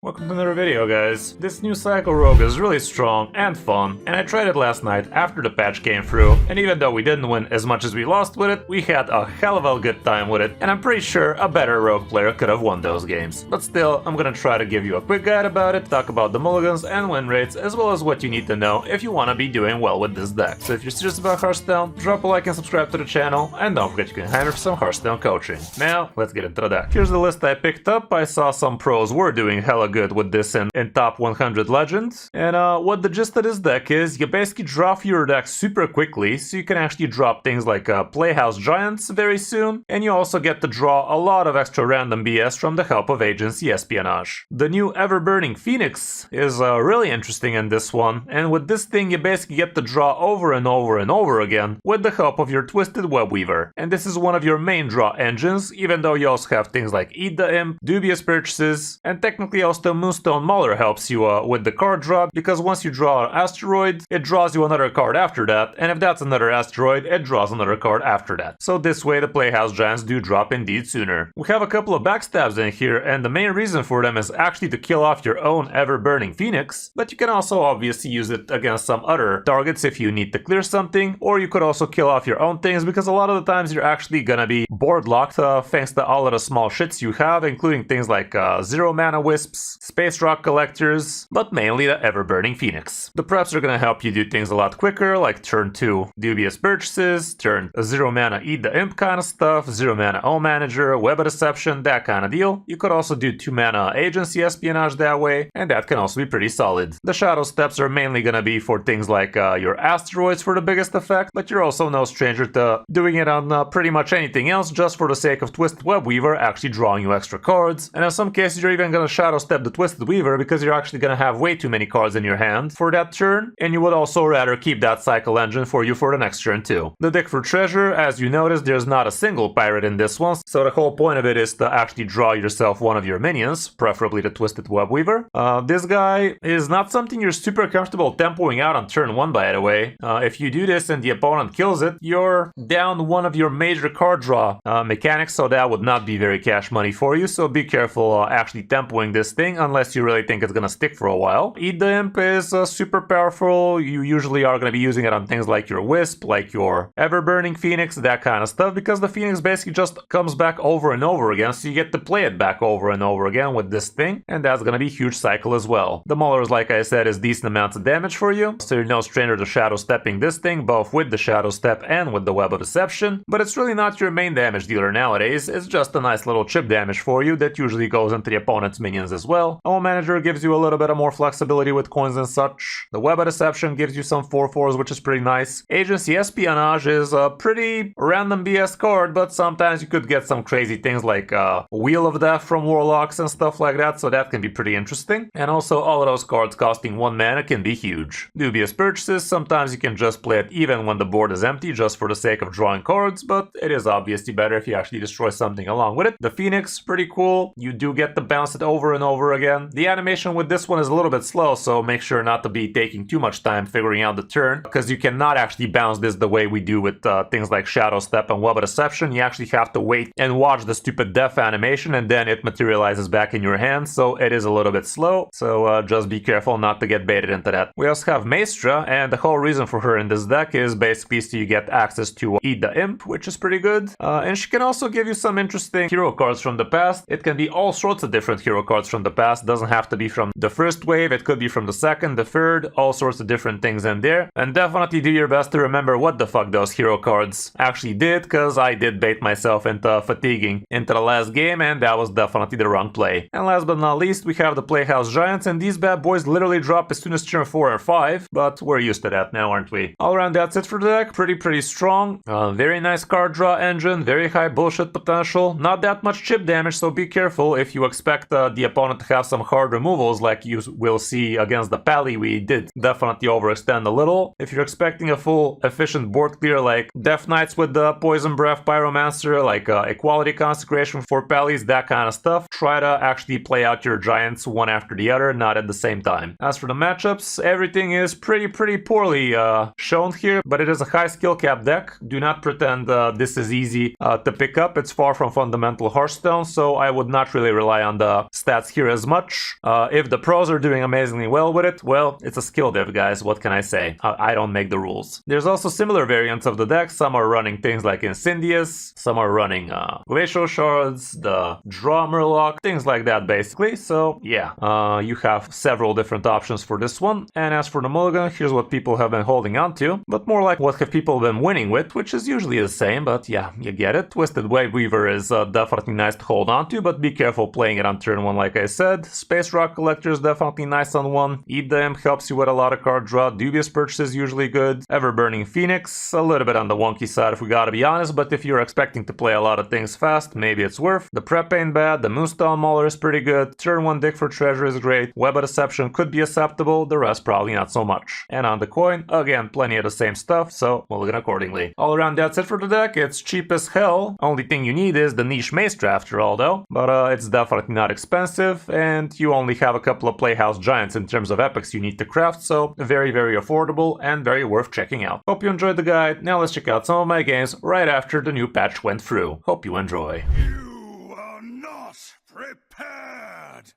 Welcome to another video, guys. This new cycle rogue is really strong and fun, and I tried it last night after the patch came through, and even though we didn't win as much as we lost with it, we had a hell of a good time with it, and I'm pretty sure a better rogue player could have won those games. But still, I'm gonna try to give you a quick guide about it, talk about the mulligans and win rates, as well as what you need to know if you want to be doing well with this deck. So if you're serious about Hearthstone, drop a like and subscribe to the channel, and don't forget you can hire for some Hearthstone coaching. Now, let's get into the deck. Here's the list I picked up. I saw some pros were doing hella good with this in top 100 legends, and what the gist of this deck is, you basically drop your deck super quickly, so you can actually drop things like Playhouse Giants very soon, and you also get to draw a lot of extra random BS from the help of agency espionage. The new Ever-Burning Phoenix is really interesting in this one, and with this thing you basically get to draw over and over and over again with the help of your Twisted Web Weaver, and this is one of your main draw engines, even though you also have things like Eat the Imp, Dubious Purchases, and technically also Moonstone Mauler helps you with the card drop, because once you draw an asteroid, it draws you another card after that, and if that's another asteroid, it draws another card after that. So this way the Playhouse Giants do drop indeed sooner. We have a couple of backstabs in here, and the main reason for them is actually to kill off your own Ever-Burning Phoenix, but you can also obviously use it against some other targets if you need to clear something, or you could also kill off your own things, because a lot of the times you're actually gonna be board locked thanks to all of the small shits you have, including things like 0 mana wisps, space rock collectors, but mainly the Ever-Burning Phoenix. The preps are gonna help you do things a lot quicker, like turn 2 Dubious Purchases, turn 0 mana Eat the Imp kind of stuff, 0 mana O Manager, Web of Deception, that kind of deal. You could also do 2 mana Agency Espionage that way, and that can also be pretty solid. The Shadow Steps are mainly gonna be for things like your asteroids for the biggest effect, but you're also no stranger to doing it on pretty much anything else just for the sake of Twisted Web Weaver actually drawing you extra cards, and in some cases you're even gonna Shadow Step the Twisted Weaver because you're actually gonna have way too many cards in your hand for that turn, and you would also rather keep that cycle engine for you for the next turn too. The deck for treasure, as you notice, there's not a single pirate in this one, so the whole point of it is to actually draw yourself one of your minions, preferably the Twisted Web Weaver. This guy is not something you're super comfortable tempoing out on turn 1, by the way. If you do this and the opponent kills it, you're down one of your major card draw mechanics, so that would not be very cash money for you, so be careful actually tempoing this thing unless you really think it's gonna stick for a while. Eat the Imp is super powerful. You usually are gonna be using it on things like your Wisp, like your Ever-Burning Phoenix, that kind of stuff, because the Phoenix basically just comes back over and over again, so you get to play it back over and over again with this thing, and that's gonna be a huge cycle as well. The Maulers, like I said, is decent amounts of damage for you, so you're no stranger to Shadow Stepping this thing, both with the Shadow Step and with the Web of Deception, but it's really not your main damage dealer nowadays. It's just a nice little chip damage for you that usually goes into the opponent's minions as well. O Manager gives you a little bit of more flexibility with coins and such. The Web of Deception gives you some 4/4s, which is pretty nice. Agency Espionage is a pretty random BS card, but sometimes you could get some crazy things like Wheel of Death from Warlocks and stuff like that, so that can be pretty interesting. And also all of those cards costing 1 mana can be huge. Dubious Purchases, sometimes you can just play it even when the board is empty just for the sake of drawing cards, but it is obviously better if you actually destroy something along with it. The Phoenix, pretty cool. You do get to bounce it over and over again. The animation with this one is a little bit slow, so make sure not to be taking too much time figuring out the turn, because you cannot actually bounce this the way we do with things like Shadow Step and Web of Deception. You actually have to wait and watch the stupid death animation, and then it materializes back in your hand, so it is a little bit slow, so just be careful not to get baited into that. We also have Maestra, and the whole reason for her in this deck is basically so you get access to Eat the Imp, which is pretty good, and she can also give you some interesting hero cards from the past. It can be all sorts of different hero cards from the past, doesn't have to be from the first wave, it could be from the second, the third, all sorts of different things in there, and definitely do your best to remember what the fuck those hero cards actually did, because I did bait myself into fatiguing into the last game, and that was definitely the wrong play. And last but not least, we have the Playhouse Giants, and these bad boys literally drop as soon as turn 4 or 5, but we're used to that now, aren't we? All around, that's it for the deck. Pretty strong. Very nice card draw engine, very high bullshit potential, not that much chip damage, so be careful if you expect the opponent to have some hard removals like you will see against the Pally. We did definitely overextend a little. If you're expecting a full efficient board clear like Death Knights with the Poison Breath Pyromancer, like Equality Consecration for Pallies, that kind of stuff, try to actually play out your Giants one after the other, not at the same time. As for the matchups, everything is pretty poorly shown here, but it is a high skill cap deck. Do not pretend this is easy to pick up. It's far from fundamental Hearthstone, so I would not really rely on the stats here here as much. If the pros are doing amazingly well with it, well, it's a skill diff, guys, what can I say? I don't make the rules. There's also similar variants of the deck. Some are running things like Incendious, some are running Glacial Shards, the Draw Murloc, things like that basically. So yeah, you have several different options for this one. And as for the mulligan, here's what people have been holding on to, but more like what have people been winning with, which is usually the same, but yeah, you get it. Twisted Wave Weaver is definitely nice to hold on to, but be careful playing it on turn 1 like I said. Space Rock Collector is definitely nice on 1. Eat the Imp helps you with a lot of card draw. Dubious Purchase is usually good. Ever Burning Phoenix, a little bit on the wonky side if we gotta be honest, but if you're expecting to play a lot of things fast, maybe it's worth. The Prep ain't bad, the Moonstone Mauler is pretty good, turn 1 Dig for Treasure is great, Web of Deception could be acceptable, the rest probably not so much. And on the coin, again, plenty of the same stuff, so mulligan accordingly. All around that's it for the deck, it's cheap as hell. Only thing you need is the niche Mace Drafter although, but it's definitely not expensive, and you only have a couple of Playhouse Giants in terms of epics you need to craft, so very affordable and very worth checking out. Hope you enjoyed the guide, now let's check out some of my games right after the new patch went through. Hope you enjoy. You are not prepared!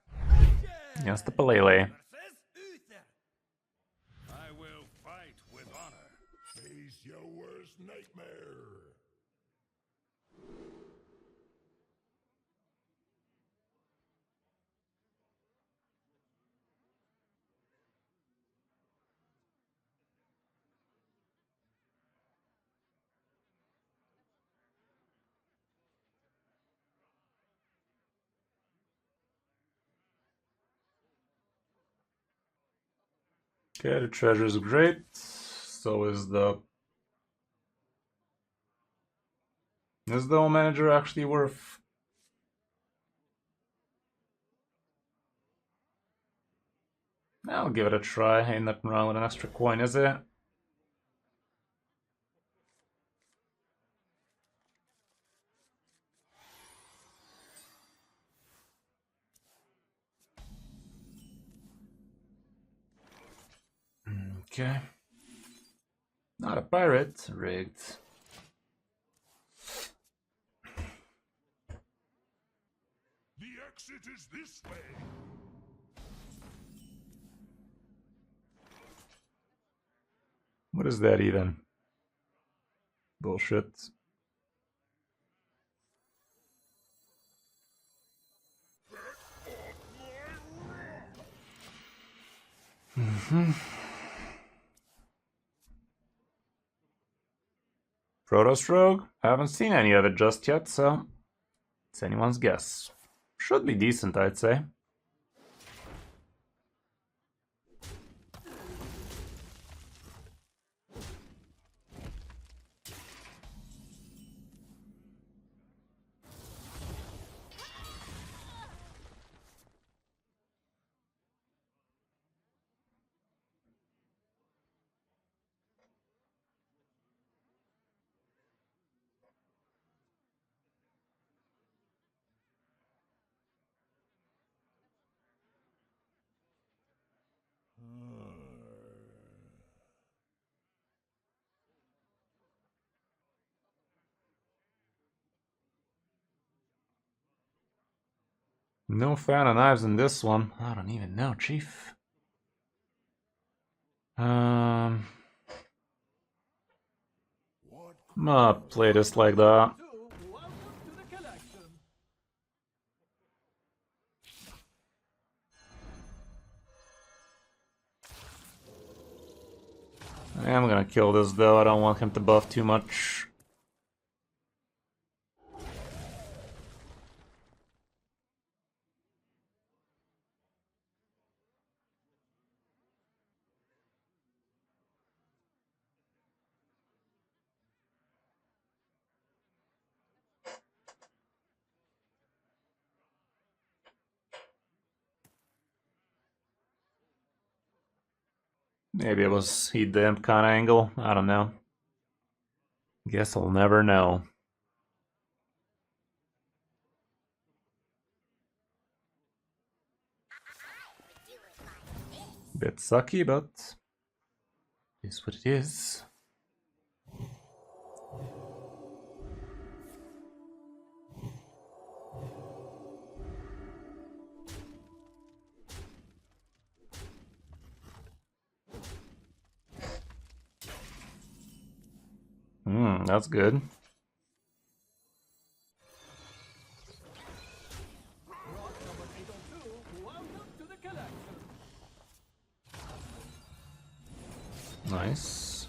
Yes, the Palele. I will fight with honor. Face your worst nightmare. Okay, the treasure is great. So is the... Is the home manager actually worth... I'll give it a try. Ain't nothing wrong with an extra coin, is it? Okay. Not a pirate. Rigged. The exit is this way. What is that even? Bullshit. Protoss Rogue? Haven't seen any of it just yet, so it's anyone's guess. Should be decent, I'd say. No fan of knives in this one. I don't even know, Chief. I'm gonna play this like that. I am gonna kill this though, I don't want him to buff too much. Maybe it was Heat the Imp kind of angle, I don't know. Guess I'll never know. Bit sucky, but it's what it is. That's good. Nice.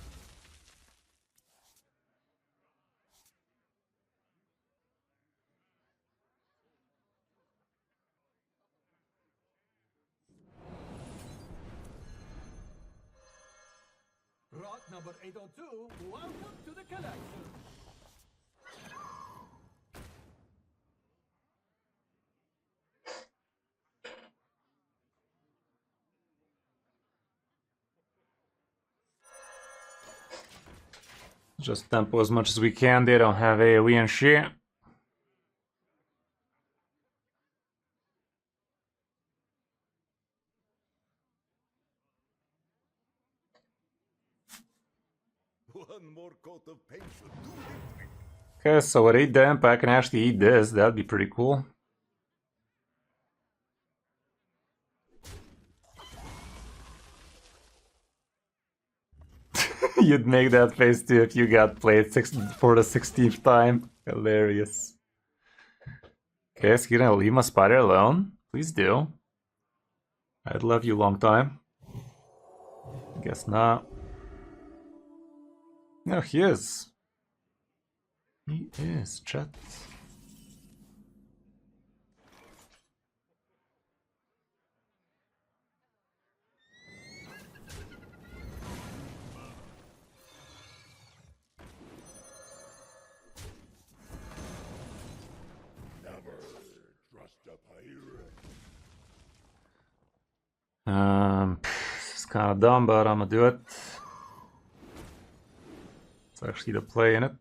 Rock number 802, welcome to the collection. Just tempo as much as we can. They don't have AoE and shit. One more coat of paint should do the trick. Okay, so with 8 damp, I can actually eat this. That'd be pretty cool. You'd make that face too if you got played for the 16th time. Hilarious. Okay, so you're gonna leave my spider alone? Please do. I'd love you long time. Guess not. No, he is. He is, chat. Never trust a pirate. This is kind of dumb, but I'm gonna do it. It's actually the play in it.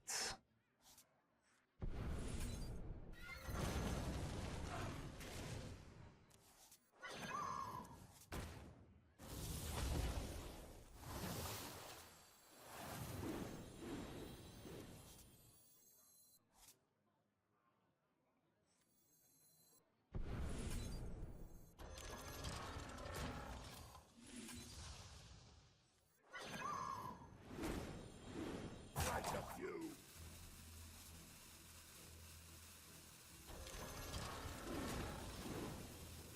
Quite a few.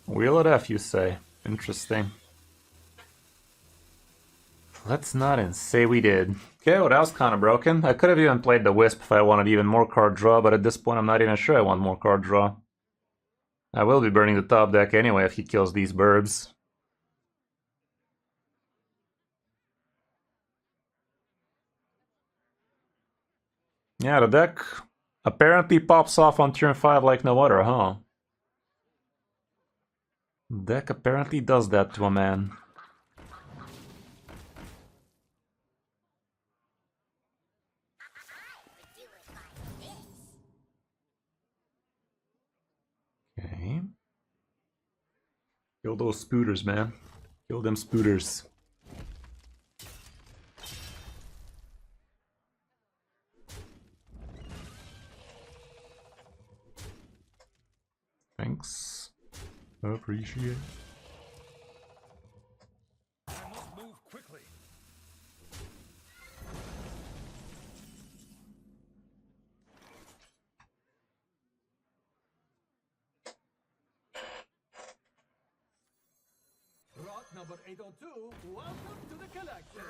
Wheel it F, you say. Interesting. Let's not and say we did. Okay, well that was kind of broken. I could have even played the Wisp if I wanted even more card draw, but at this point I'm not even sure I want more card draw. I will be burning the top deck anyway if he kills these burbs. Yeah, the deck apparently pops off on turn 5 like no other, huh? Deck apparently does that to a man. Okay. Kill those spooters, man. Kill them spooters. Thanks. Appreciate it. I must move quickly. Rock number 802, welcome to the collection.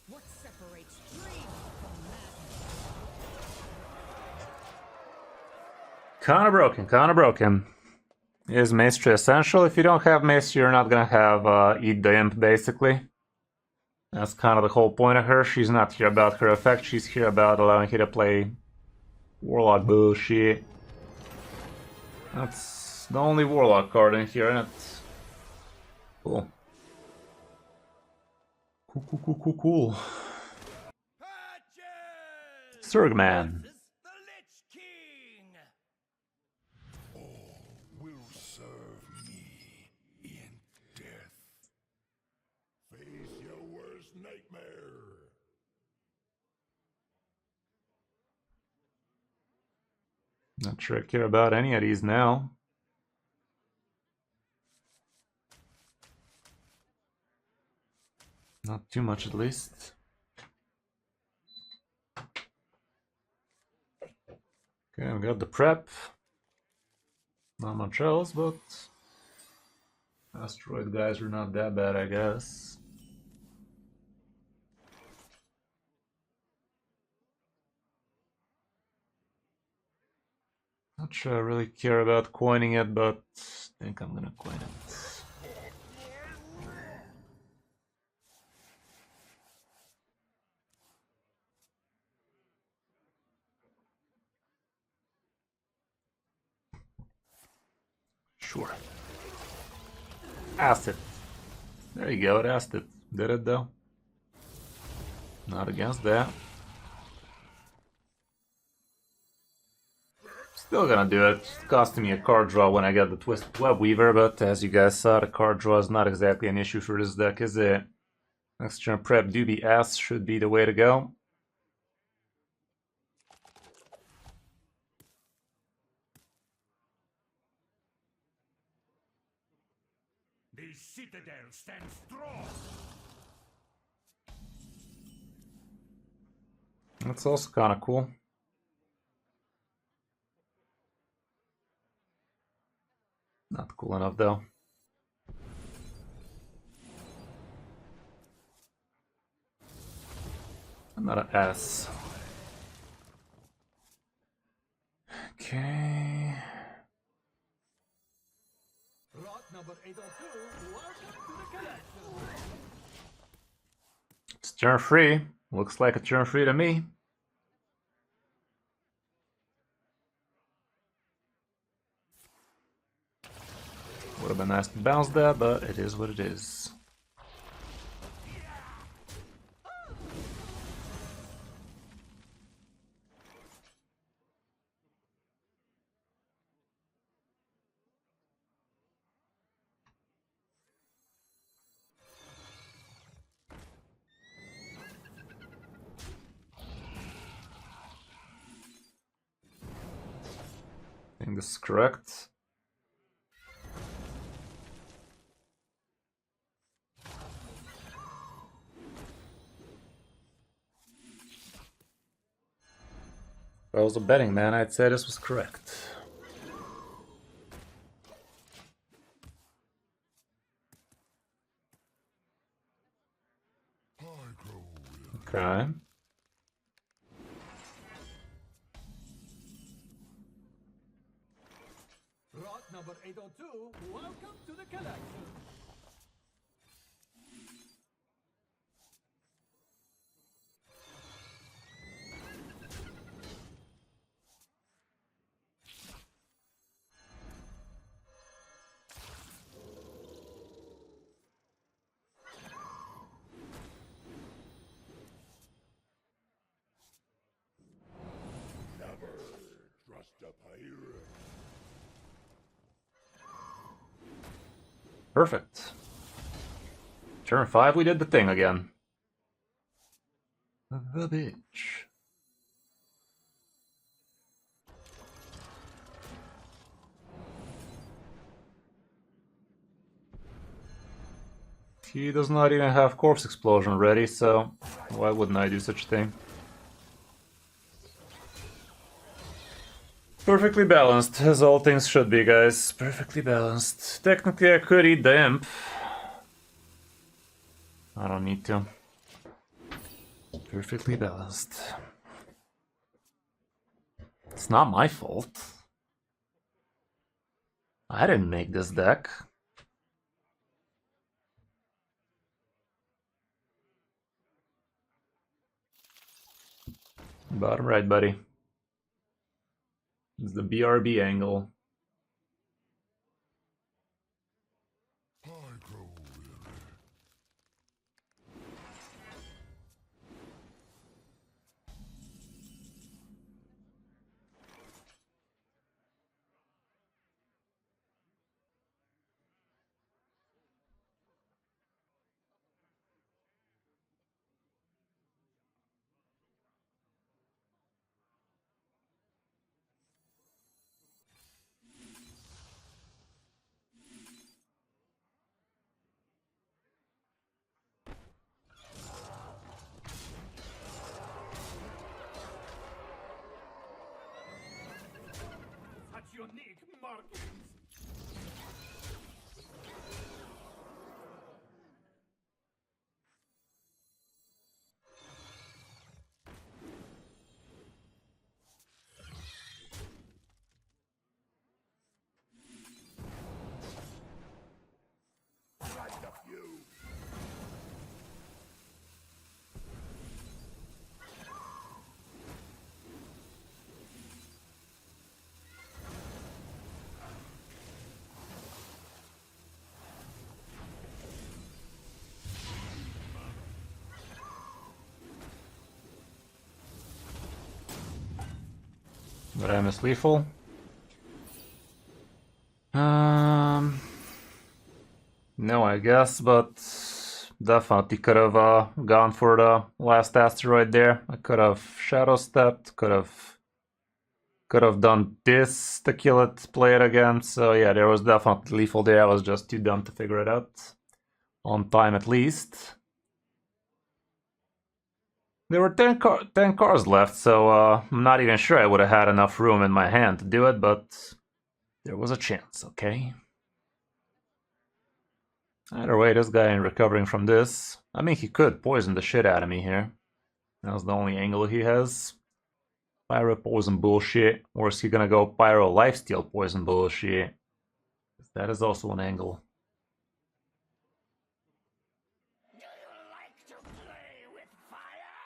What separates dream from madness? Kinda broken, kinda broken. Is Maestry essential? If you don't have Maestry, you're not gonna have Eat the Imp, basically. That's kind of the whole point of her. She's not here about her effect, she's here about allowing you to play Warlock bullshit. That's the only Warlock card in here, and it's cool. Cool. Surgman. The Lich King! All will serve me in death. Face your worst nightmare. Not sure I care about any of these now. Not too much, at least. Okay, we got the prep. Not much else, but asteroid guys are not that bad, I guess. Not sure I really care about coining it, but I think I'm gonna coin it. Sure. Asked it. There you go, it asked it. Did it though? Not against that. Still gonna do it. It's costing me a card draw when I get the Twisted Web Weaver, but as you guys saw, the card draw is not exactly an issue for this deck, is it? Next turn prep Doobie Ass should be the way to go. The citadel stands strong. That's also kind of cool. Not cool enough though. I'm not an ass. Okay. Lot number 802, welcome to the collection. It's turn free. Looks like a turn free to me. Would have been nice to bounce that, but it is what it is. I think this is correct. If I was a betting man, I'd say this was correct. Okay. Lot number 802, welcome to the collection. Never trust a pirate. Perfect. Turn 5, we did the thing again. The bitch. He does not even have Corpse Explosion ready, so why wouldn't I do such a thing? Perfectly balanced, as all things should be, guys. Perfectly balanced. Technically, I could eat the imp. I don't need to. Perfectly balanced. It's not my fault. I didn't make this deck. Bottom right, buddy. It's the BRB angle. I grow weary. Such unique markings. Quite a few. But I miss lethal. No, I guess, but definitely could have gone for the last asteroid there. I could have shadow stepped, could have done this to kill it, play it again. So yeah, there was definitely lethal there. I was just too dumb to figure it out on time at least. There were 10 cards left, so I'm not even sure I would have had enough room in my hand to do it, but there was a chance, okay? Either way, this guy ain't recovering from this. I mean, he could poison the shit out of me here. That's the only angle he has. Pyro poison bullshit. Or is he gonna go Pyro lifesteal poison bullshit? That is also an angle. Do you like to play with fire?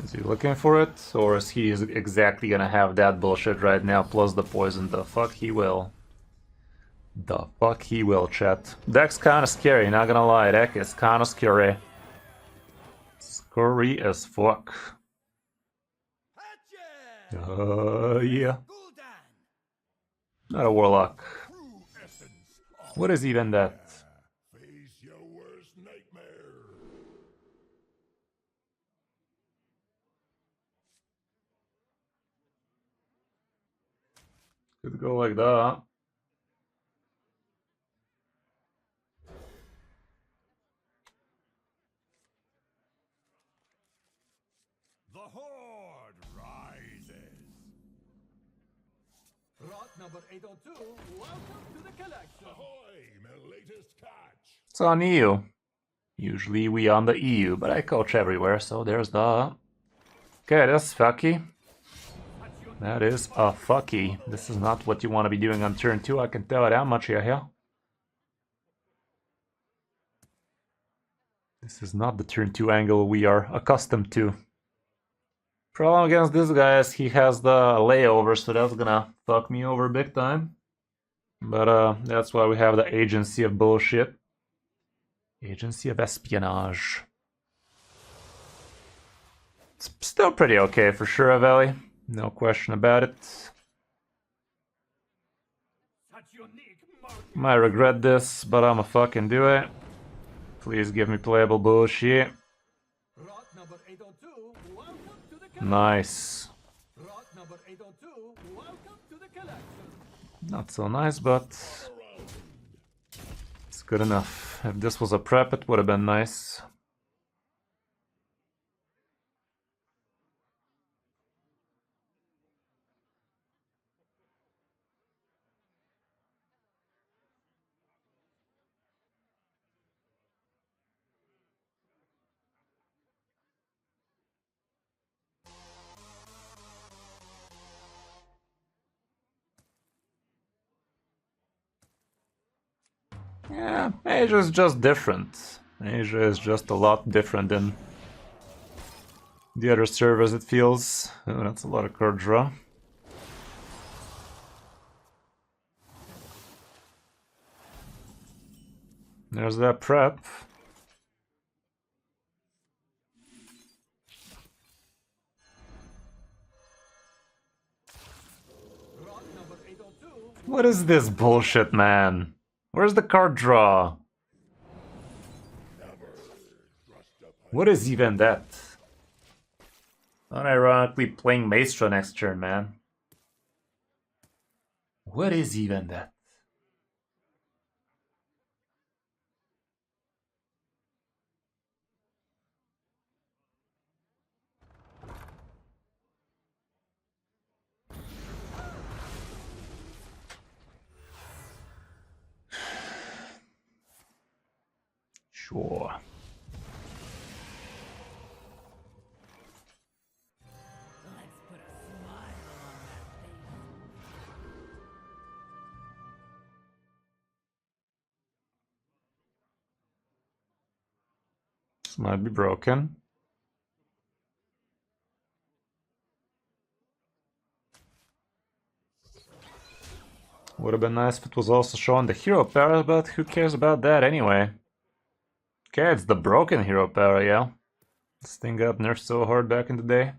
Is he looking for it? Or is he exactly gonna have that bullshit right now plus the poison? The fuck he will. The fuck he will, chat. Deck's kinda scary, not gonna lie. Deck is kinda scary. Scary as fuck. Yeah. Not a warlock. True essence of What is even that? face your worst nightmare. Could go like that. The horde rises. Rot number 802, welcome to the collection. Ahoy, my latest catch. It's on EU. Usually we on the EU, but I coach everywhere, so there's that. Okay, that's fucky. That is a fucky. This is not what you want to be doing on turn 2, I can tell it that much here. This is not the turn 2 angle we are accustomed to. Problem against this guy is he has the layover, so that's gonna fuck me over big time. But that's why we have the agency of bullshit. Agency of espionage. It's still pretty okay for sure, Valley. No question about it. Such unique markings. Might regret this, but I'ma fucking do it. Please give me playable bullshit. Rot number 802, welcome to the collection. Nice. Rot number 802, welcome to the collection. Not so nice, but it's good enough. If this was a prep, it would have been nice. Yeah, Asia is just different. Asia is just a lot different than the other servers, it feels. Oh, that's a lot of card draw. There's that prep. What is this bullshit, man? Where's the card draw? What is even that? Unironically playing Maestro next turn, man. What is even that? Sure. Let's put a smile on that face. This might be broken. Would have been nice if it was also showing the hero power, but who cares about that anyway? Okay, it's the broken hero power, yeah. This thing got nerfed so hard back in the day.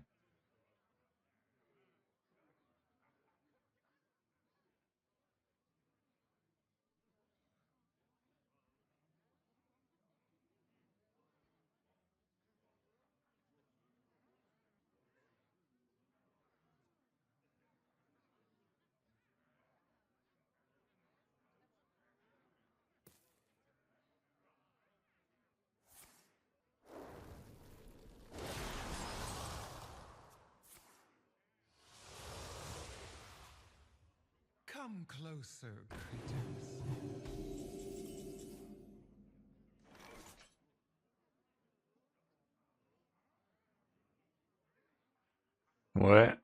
Come closer, creatures. What?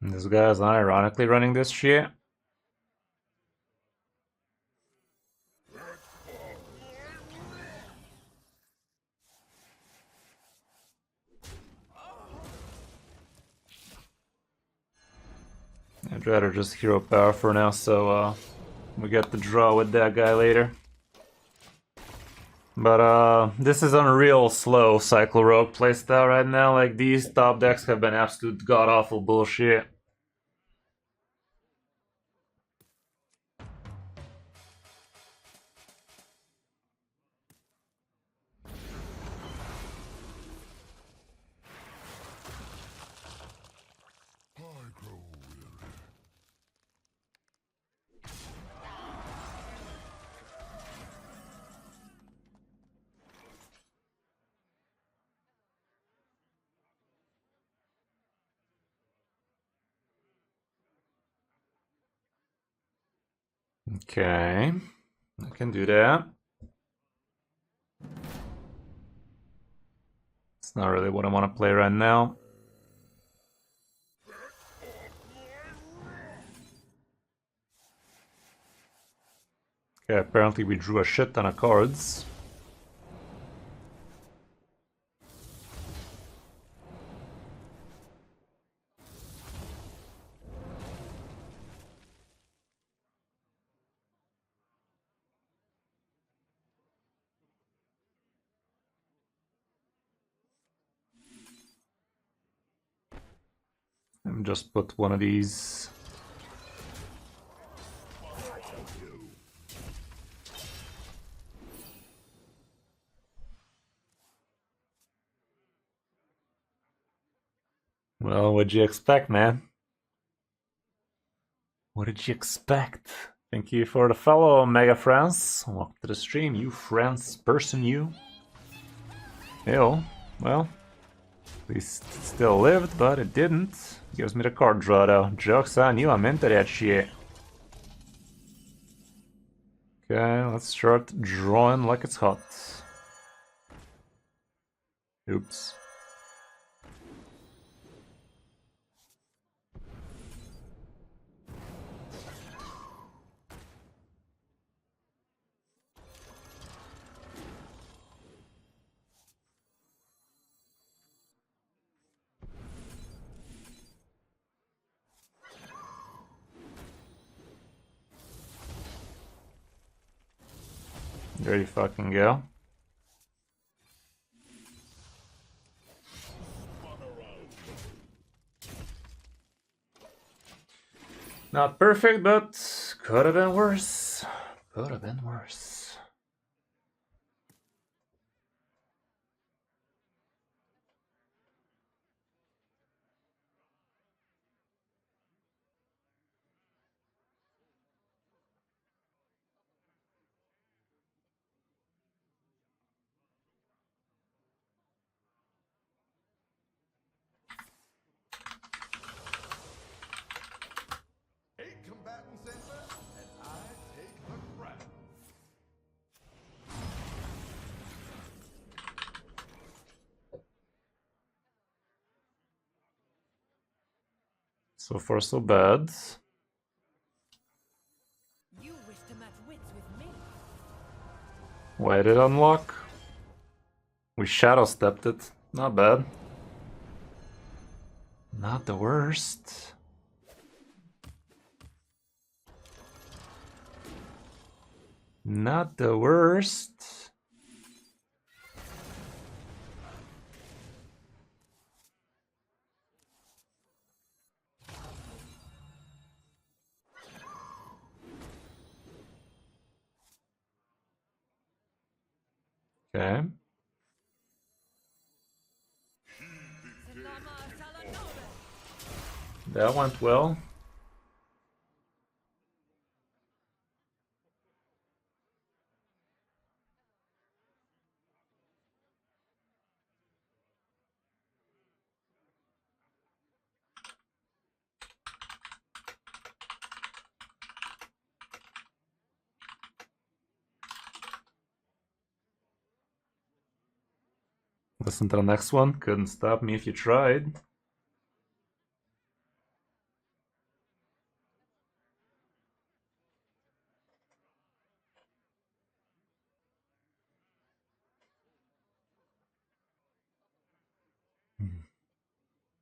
This guy's unironically running this shit? I'd rather just hero power for now, so we get the draw with that guy later. But this is unreal slow Cycle Rogue playstyle right now. Like, these top decks have been absolute god-awful bullshit. I grow weary. Okay, I can do that. It's not really what I want to play right now. Okay, apparently we drew a shit ton of cards. And just put one of these. Well, what'd you expect, man? What did you expect? Thank you for the follow, Mega France. Welcome to the stream, you France person, you. Ew. Well, at least it still lived, but it didn't. Gives me the card draw though. Joke's on you, I'm into that shit. Okay, let's start drawing like it's hot. Oops. There you fucking go. Not perfect, but could have been worse. Could have been worse. Combatants enter, and I take the crown. So far, so bad. You wish to match wits with me? Why did it unlock? We shadow stepped it. Not bad. Not the worst. Not the worst. Okay. That went well. Listen to the next one. Couldn't stop me if you tried.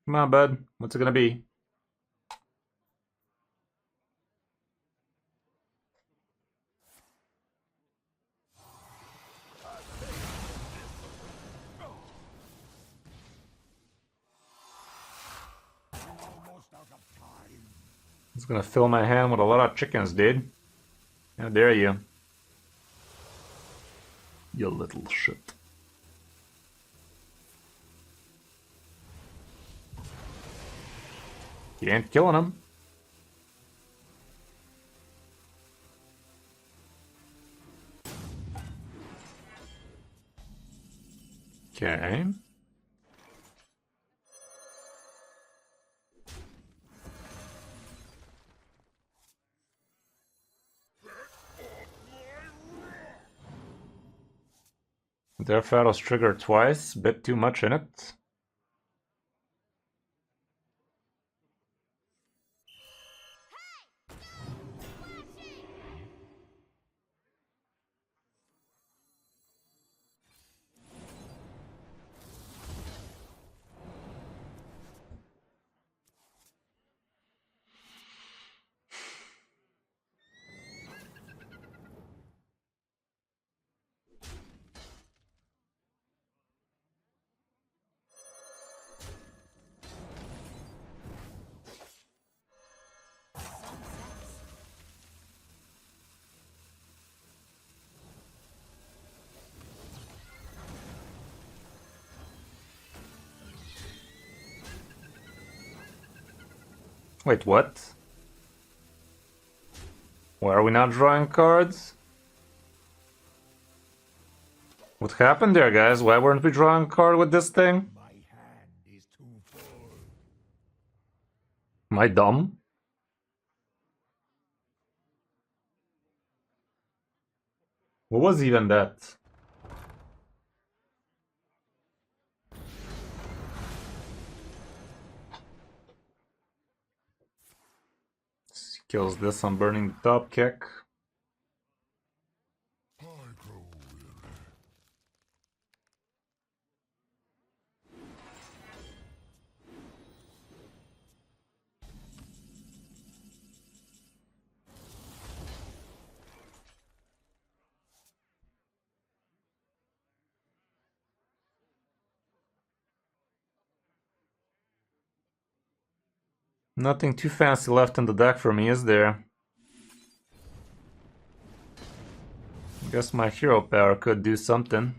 Come on, bud. What's it gonna be? Almost out of time. It's gonna fill my hand with a lot of chickens, dude. How dare you? You little shit. You ain't killing him. Okay. Their Pharaoh's triggered twice, bit too much in it. Wait, what? Why are we not drawing cards? What happened there, guys? Why weren't we drawing a card with this thing? My hand is too full. Am I dumb? What was even that? Kills this on burning the top kick. I grow weary. Nothing too fancy left in the deck for me, is there? Guess my hero power could do something.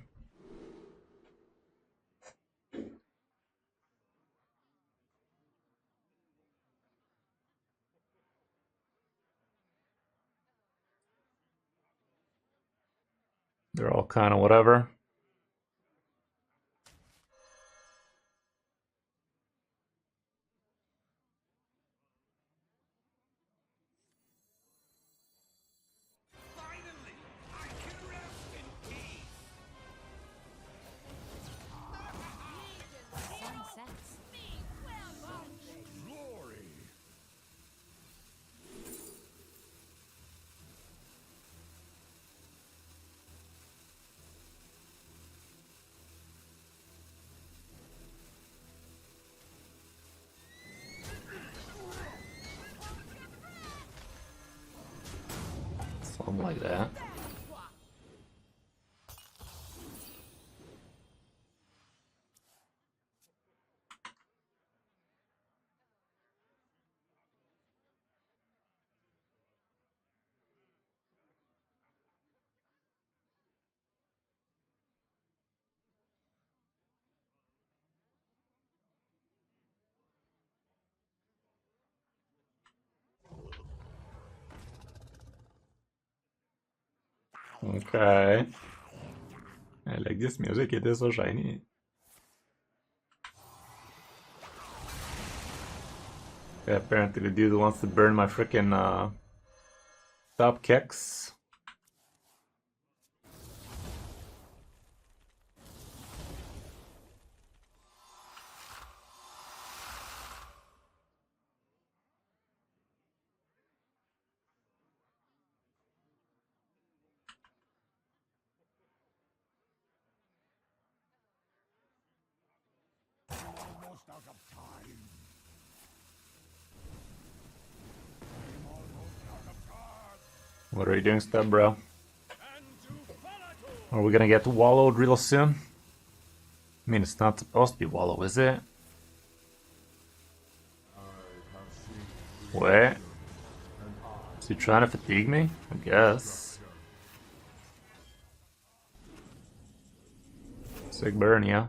They're all kind of whatever. Finally, I can rest in peace. Sunsets. Glory. Something like that. Okay. I like this music, it is so shiny. Okay, apparently the dude wants to burn my freaking top kicks. Almost out of time. I'm almost out of cards. What are you doing, step bro? And to Falator. Are we gonna get wallowed real soon? I mean, it's not supposed to be wallow, is it? Wait. Is he trying to fatigue me? I guess. Sick burn, yeah.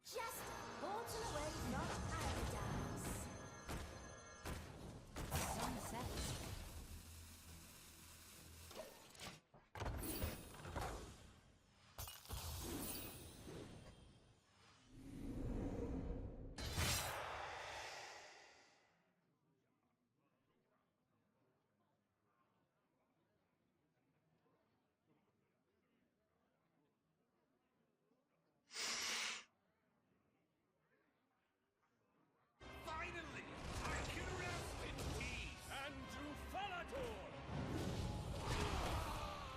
Just haunting away from paradise. Sunsets. Finally, I can rest in peace. And to Falator.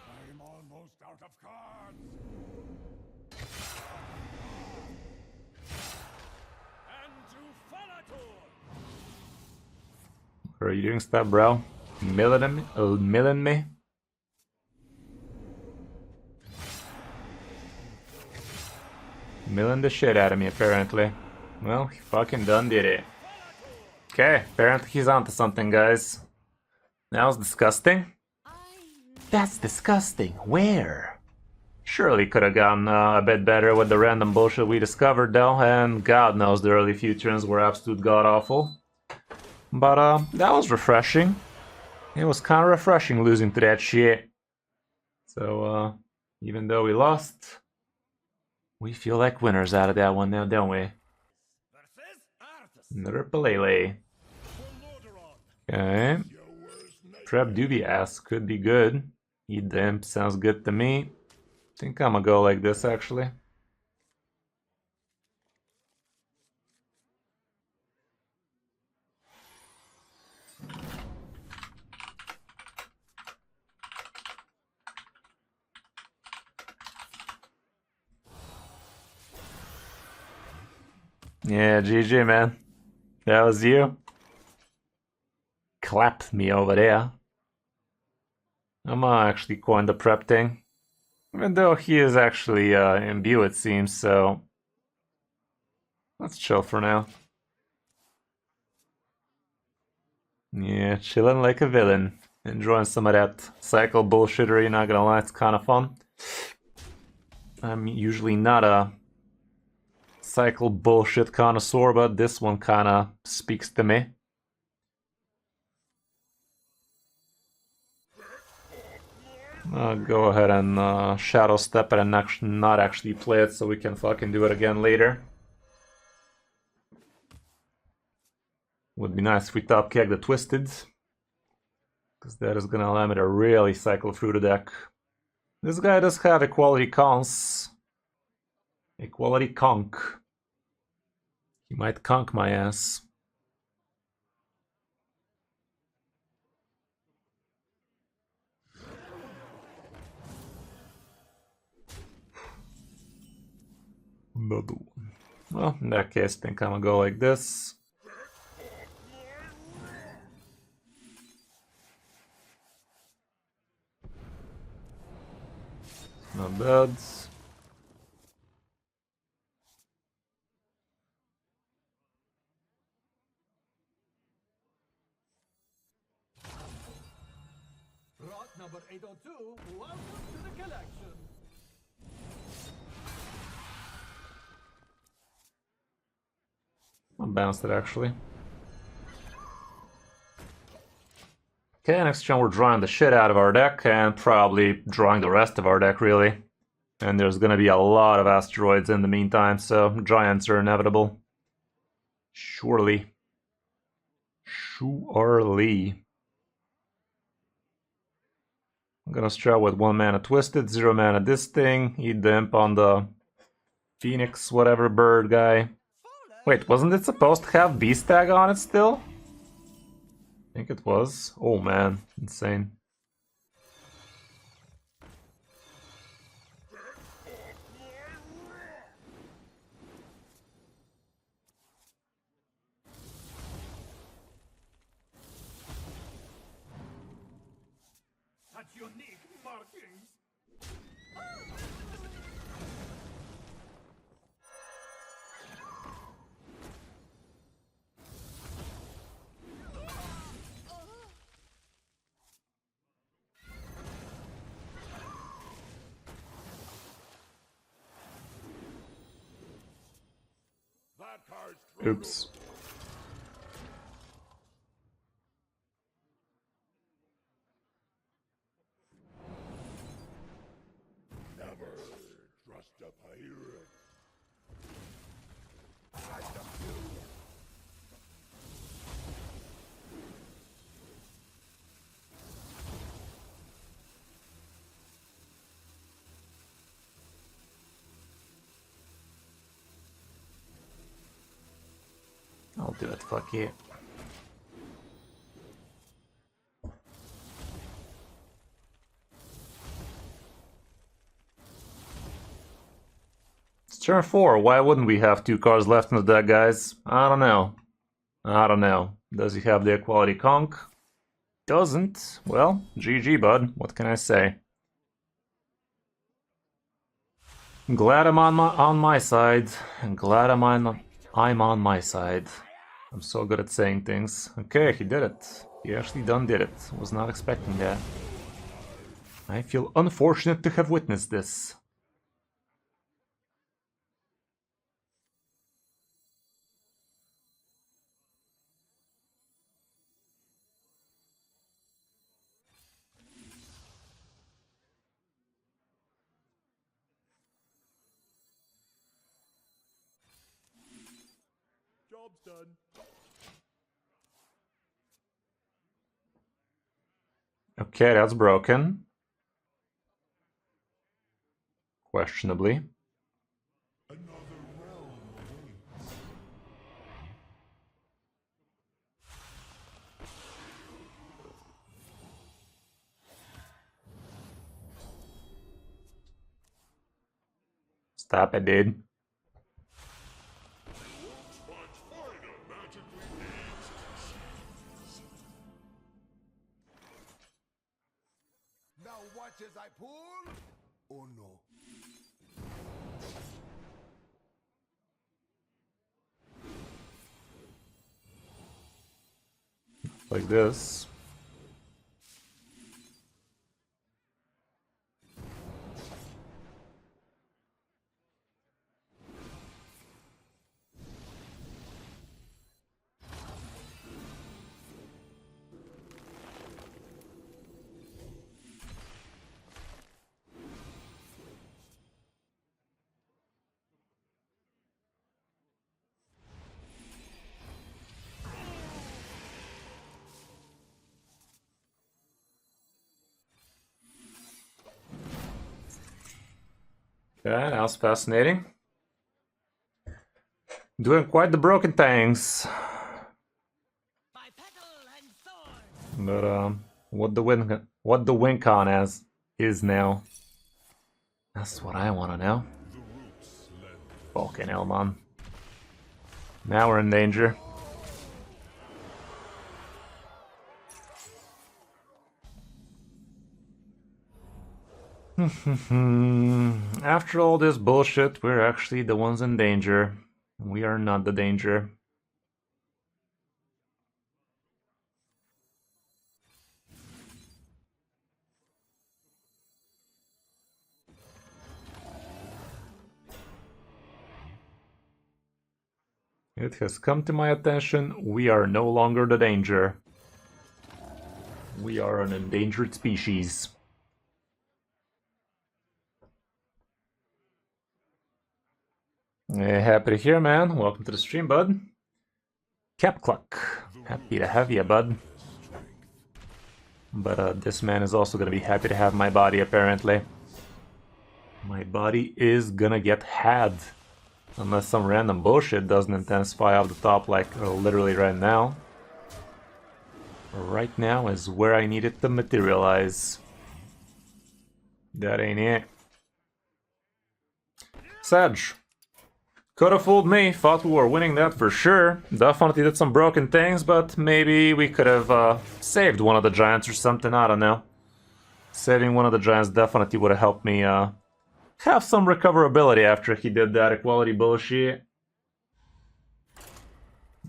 I'm almost out of cards. And to Falator. What are you doing, step bro? Milling me? Milling me? Milling the shit out of me, apparently. Well, he fucking done did it. Okay, apparently he's onto something, guys. That was disgusting. That's disgusting. Where? Surely could have gone a bit better with the random bullshit we discovered, though, and God knows the early futurings were absolute god-awful. But, that was refreshing. It was kind of refreshing losing to that shit. So, even though we lost, we feel like winners out of that one now, don't we? Versus Arthas. Another Palele. For Lordaeron. Okay. Your worst prep doobie ass could be good. Eat the imp sounds good to me. Think I'm gonna go like this actually. Yeah, GG, man. That was you. Clapped me over there. I'm gonna actually coin the prep thing. Even though he is actually imbue, it seems, so let's chill for now. Yeah, chilling like a villain. Enjoying some of that cycle bullshittery, not gonna lie, it's kind of fun. I'm usually not a cycle bullshit connoisseur, but this one kind of speaks to me. I'll go ahead and shadow step it and not actually play it so we can fucking do it again later. Would be nice if we top kick the Twisted, because that is gonna allow me to really cycle through the deck. This guy does have equality cons. Equality conk. He might conk my ass. Another one. Well, in that case, I think I'm gonna go like this. Not bad. Rot number 802, welcome to the collection. I'll bounce it actually. Okay, next turn we're drawing the shit out of our deck and probably drawing the rest of our deck really. And there's gonna be a lot of asteroids in the meantime, so giants are inevitable. Surely. Surely. I'm gonna start with 1 mana Twisted, 0 mana this thing, eat the imp on the Phoenix whatever bird guy. Wait, wasn't it supposed to have Beast Tag on it still? I think it was. Oh man, insane. Such unique markings. That card's through. Oops. Never trust a pirate. I'll do it, fuck you. It's turn 4, why wouldn't we have 2 cards left in the deck, guys? I don't know. I don't know. Does he have the equality conk? Doesn't. Well, GG, bud. What can I say? I'm glad I'm on my side. I'm glad I'm on my side. I'm so good at saying things. Okay, he did it. He actually done did it. Was not expecting that. I feel unfortunate to have witnessed this. Job's done. Okay, that's broken. Questionably. Stop it, dude. Now watch as I pull. Oh no. Like this. Okay, that was fascinating. Doing quite the broken things. By petal and sword. But what the win con is now. That's what I wanna know. Fucking hell, man. Now we're in danger. After all this bullshit, we're actually the ones in danger. We are not the danger. It has come to my attention, we are no longer the danger. We are an endangered species. Happy to hear, man. Welcome to the stream, bud. Cap Cluck. Happy to have you, bud. But this man is also gonna be happy to have my body, apparently. My body is gonna get had. Unless some random bullshit doesn't intensify off the top, like literally right now. Right now is where I need it to materialize. That ain't it. Sedge. Could have fooled me, thought we were winning that for sure. Definitely did some broken things, but maybe we could have saved one of the giants or something, I don't know. Saving one of the giants definitely would have helped me have some recoverability after he did that equality bullshit.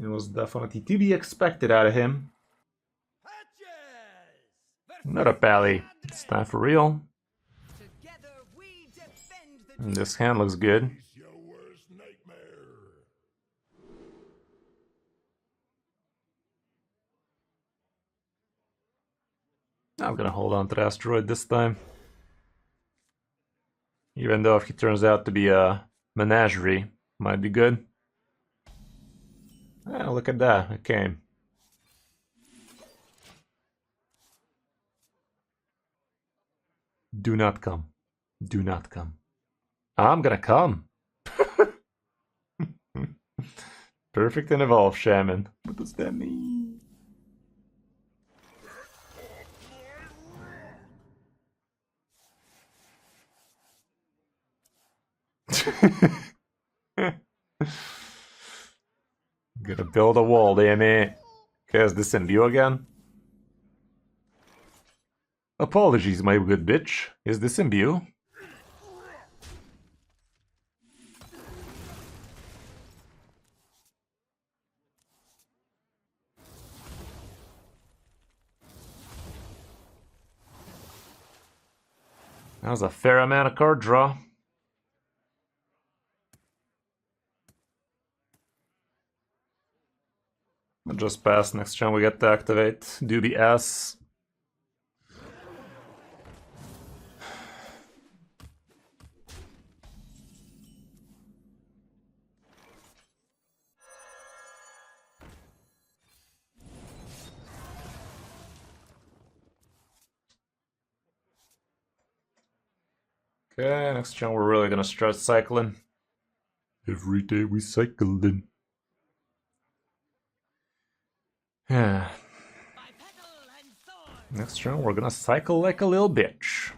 It was definitely to be expected out of him. Not a pally. It's time for real. Together we defend the And this hand looks good. It's your worst nightmare. I'm gonna hold on to the asteroid this time. Even though if he turns out to be a menagerie, might be good. Ah, look at that, it came. Do not come. Do not come. I'm gonna come. Perfect and evolved shaman. What does that mean? Gonna build a wall, damn it. Okay, is this in view again? Apologies, my good bitch. Is this in view? That was a fair amount of card draw. I'll just pass next time we get to activate. Do the S. Okay, next turn we're really gonna start cycling. Every day we cycle in. Yeah. Next turn we're gonna cycle like a little bitch.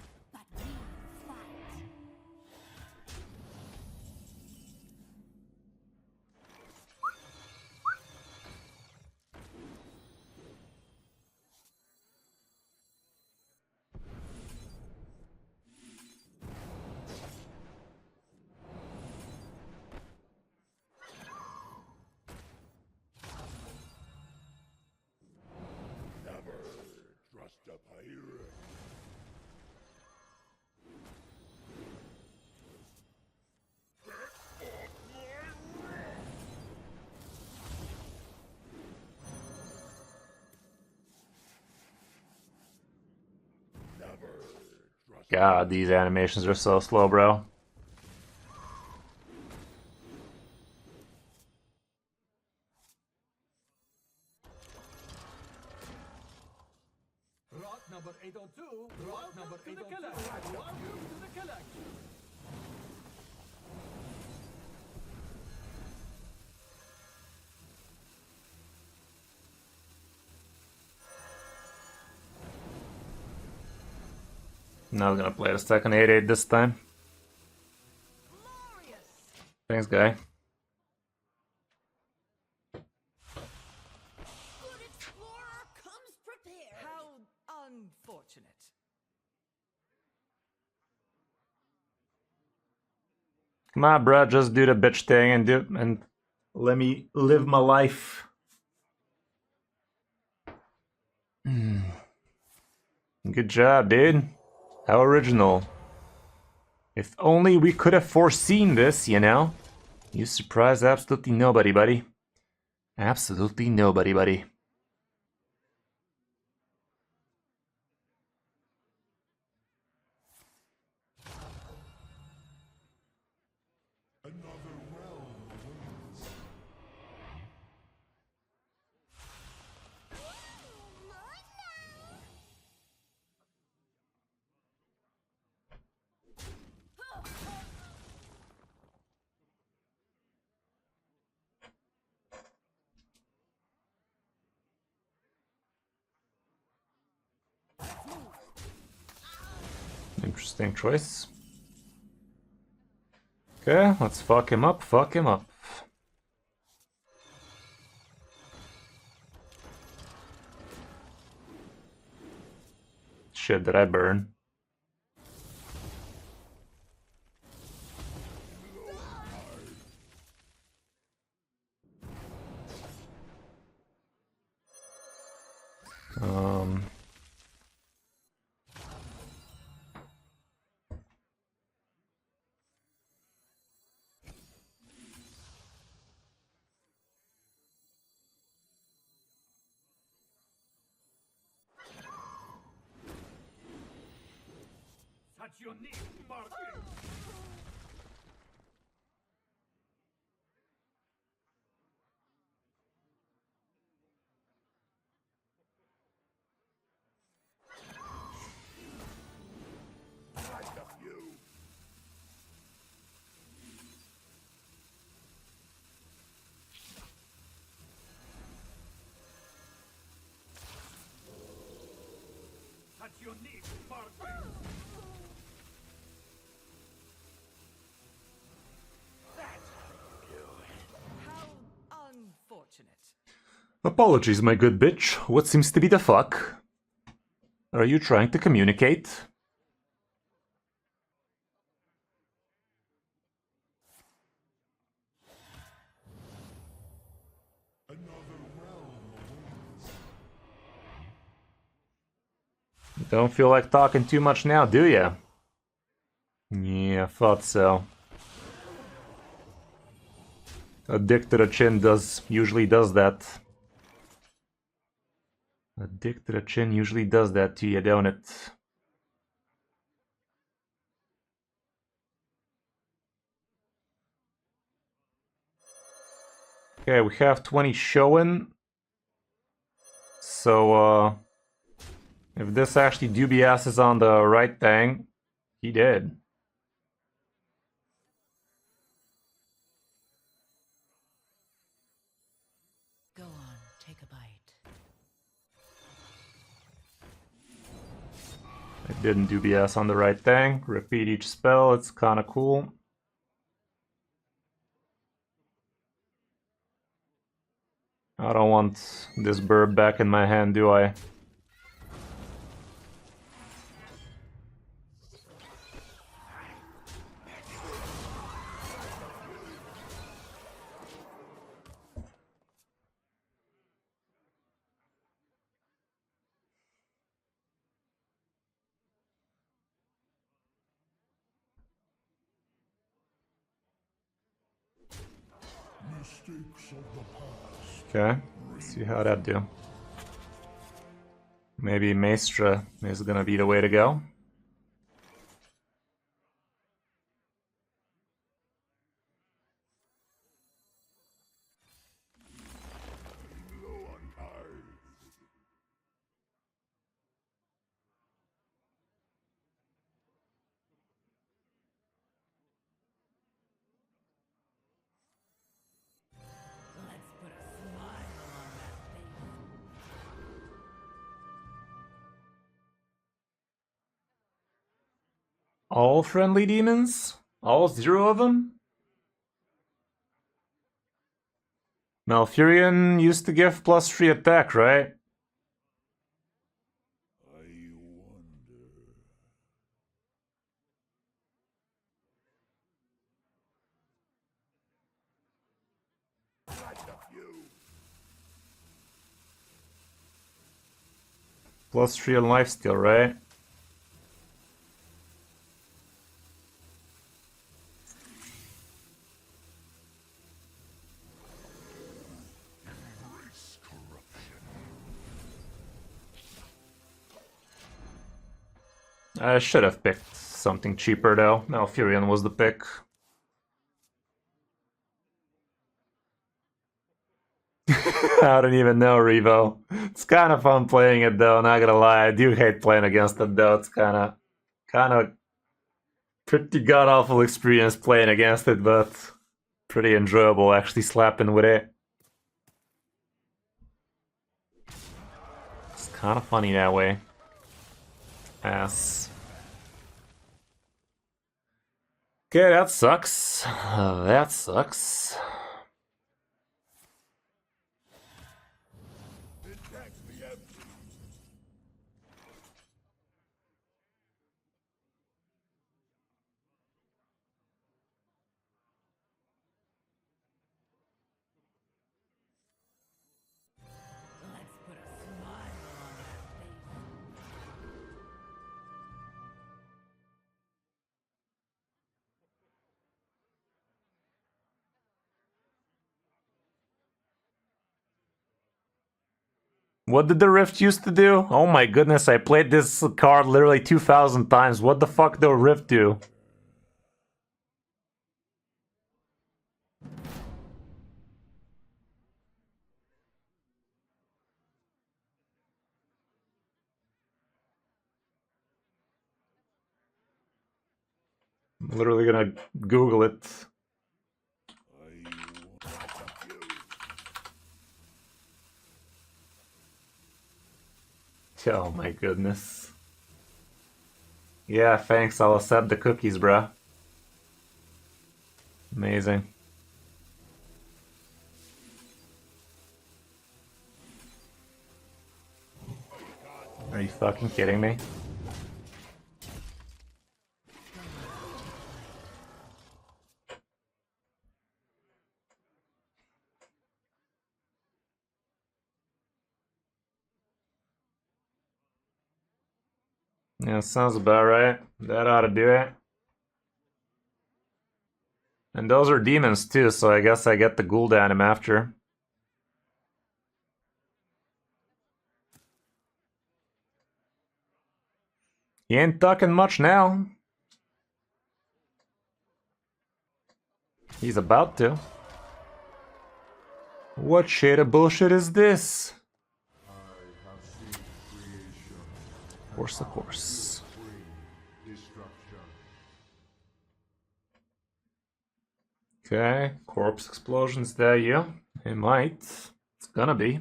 Never trust a pirate. Never trust. God, these animations are so slow, bro. Rock number 802. Rock number 802. Welcome to the collection. Not gonna play the second 8-8 this time. Thanks, guy. Good explorer comes prepared. How unfortunate. Come on, bro, just do the bitch thing and let me live my life. Good job, dude. How original. If only we could have foreseen this, you know? You surprised absolutely nobody, buddy. Absolutely nobody, buddy. Another realm awaits. Interesting choice. Okay, let's fuck him up, fuck him up. Shit, did I burn? Um... Touch your knee, Martin. Like a few. Touch your knee, Martin. How unfortunate. Apologies, my good bitch. What seems to be the fuck? Are you trying to communicate? Another realm awaits. Don't feel like talking too much now, do ya? Yeah, thought so. A dick to the chin usually does that. A dick to the chin usually does that to you, don't it? Okay, we have 20 showing. So, if this actually Dubious is on the right thing, he did. a bite. I didn't do BS on the right thing. Repeat each spell, it's kinda cool. I don't want this bird back in my hand, do I? Mistakes of the past. Okay, see how that do. Maybe Maestra is gonna be the way to go. Low on time. Let's put a smile on that face. All friendly demons? All 0 of them? Malfurion used to give +3 attack, right? I wonder. Quite a few. +3 on lifesteal, right? Embrace corruption. I should have picked something cheaper though. Malfurion was the pick. I don't even know, Revo. It's kind of fun playing it though, not gonna lie. I do hate playing against it though. It's kind of pretty god-awful experience playing against it, but pretty enjoyable actually slapping with it. It's kind of funny that way. Ass. Okay, that sucks. That sucks. Attack the empty. Let's put a smile on that face. What did the Rift used to do? Oh my goodness, I played this card literally 2,000 times. What the fuck did Rift do? I'm literally gonna Google it. Oh my goodness. Yeah, thanks, I'll accept the cookies, bruh. Amazing. Are you fucking kidding me? Yeah, sounds about right. That ought to do it. And those are demons too, so I guess I get the Ghoul Anim after. He ain't talking much now. He's about to. What shade of bullshit is this? Of course. Okay, corpse explosions there, you. It might. It's gonna be.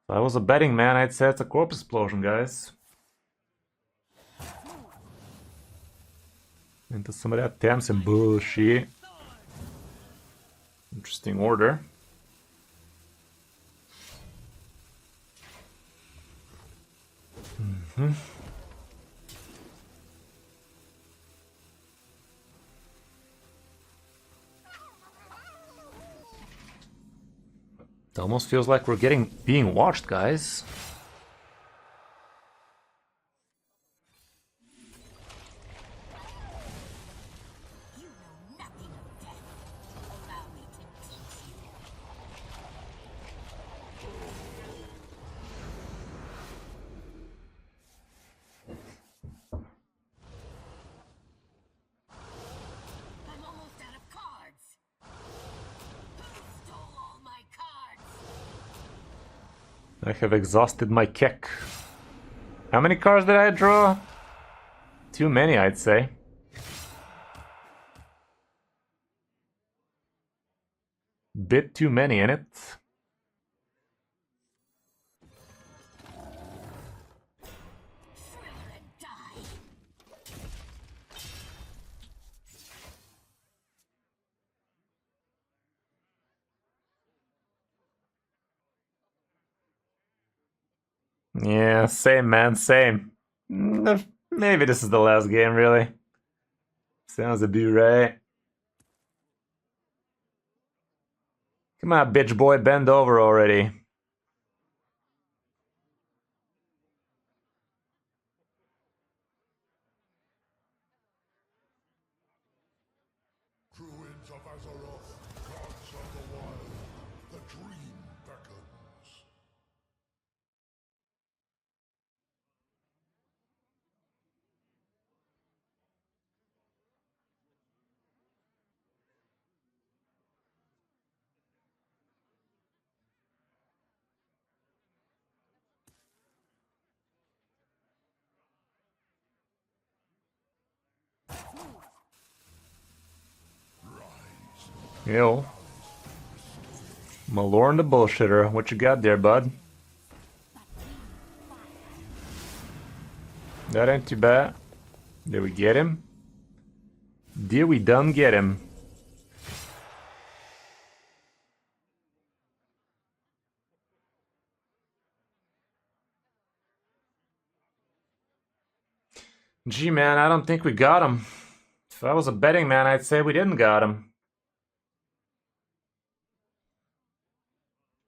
If I was a betting man, I'd say it's a corpse explosion, guys. Into some of that Tamsin bullshit. Interesting order. It almost feels like we're being watched, guys. You know nothing of death. Allow me to teach you. I'm almost out of cards. Who stole all my cards? I have exhausted my kick. How many cards did I draw? Too many, I'd say. Bit too many in it. Thriller and die. Yeah, same man, same. Maybe this is the last game, really. Sounds a bit right. Come on, bitch boy, bend over already. Druids of Azeroth, gods of the wild, the dream beckons. Yo. Malorn the bullshitter. What you got there, bud? That ain't too bad. Did we get him? Did we done get him? Gee, man, I don't think we got him. If I was a betting man, I'd say we didn't got him.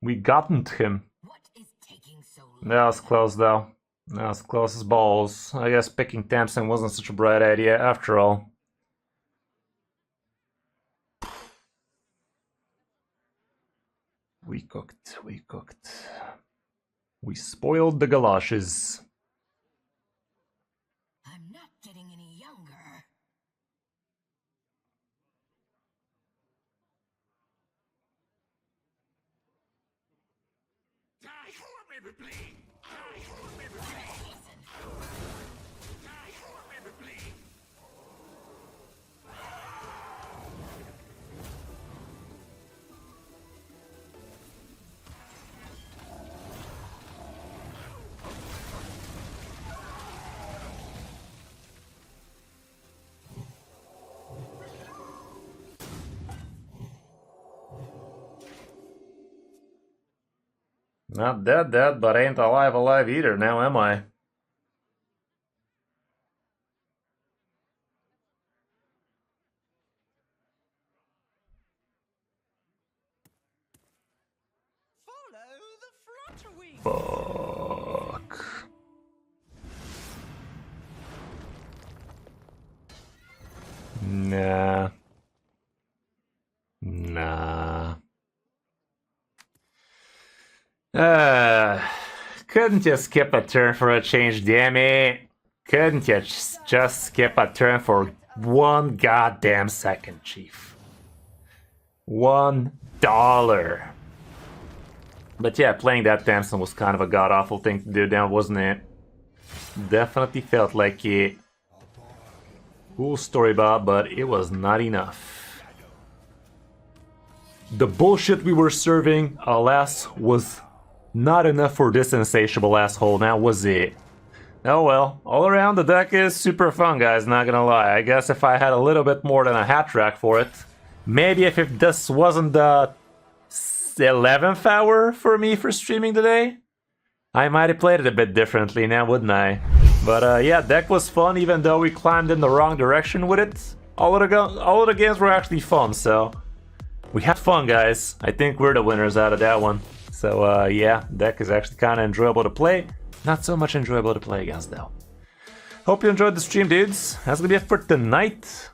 We gotten him. What is taking so long? That was close, though. That was close as balls. I guess picking Tamsin wasn't such a bright idea after all. We cooked, we cooked. We spoiled the galoshes. I'm not getting any younger. Die for me, please! Die for me, please! Die for me, please! Not dead, but ain't alive either now, am I? Follow the flutter wings. Fuck. Nah. Nah. Couldn't you skip a turn for a change, Dammy? Couldn't you just skip a turn for 1 goddamn second, Chief? $1. But yeah, playing that Tamsin was kind of a god-awful thing to do now, wasn't it? Definitely felt like it. Cool story, Bob, but it was not enough. The bullshit we were serving, alas, was not enough for this insatiable asshole, now was it? Oh well, all around the deck is super fun, guys, not gonna lie. I guess if I had a little bit more than a hat track for it, maybe if this wasn't the 11th hour for me for streaming today, I might have played it a bit differently now, wouldn't I? But yeah, deck was fun even though we climbed in the wrong direction with it. All of the games were actually fun, so we had fun, guys. I think we're the winners out of that one. So yeah, deck is actually kind of enjoyable to play. Not so much enjoyable to play against though. Hope you enjoyed the stream, dudes. That's gonna be it for tonight.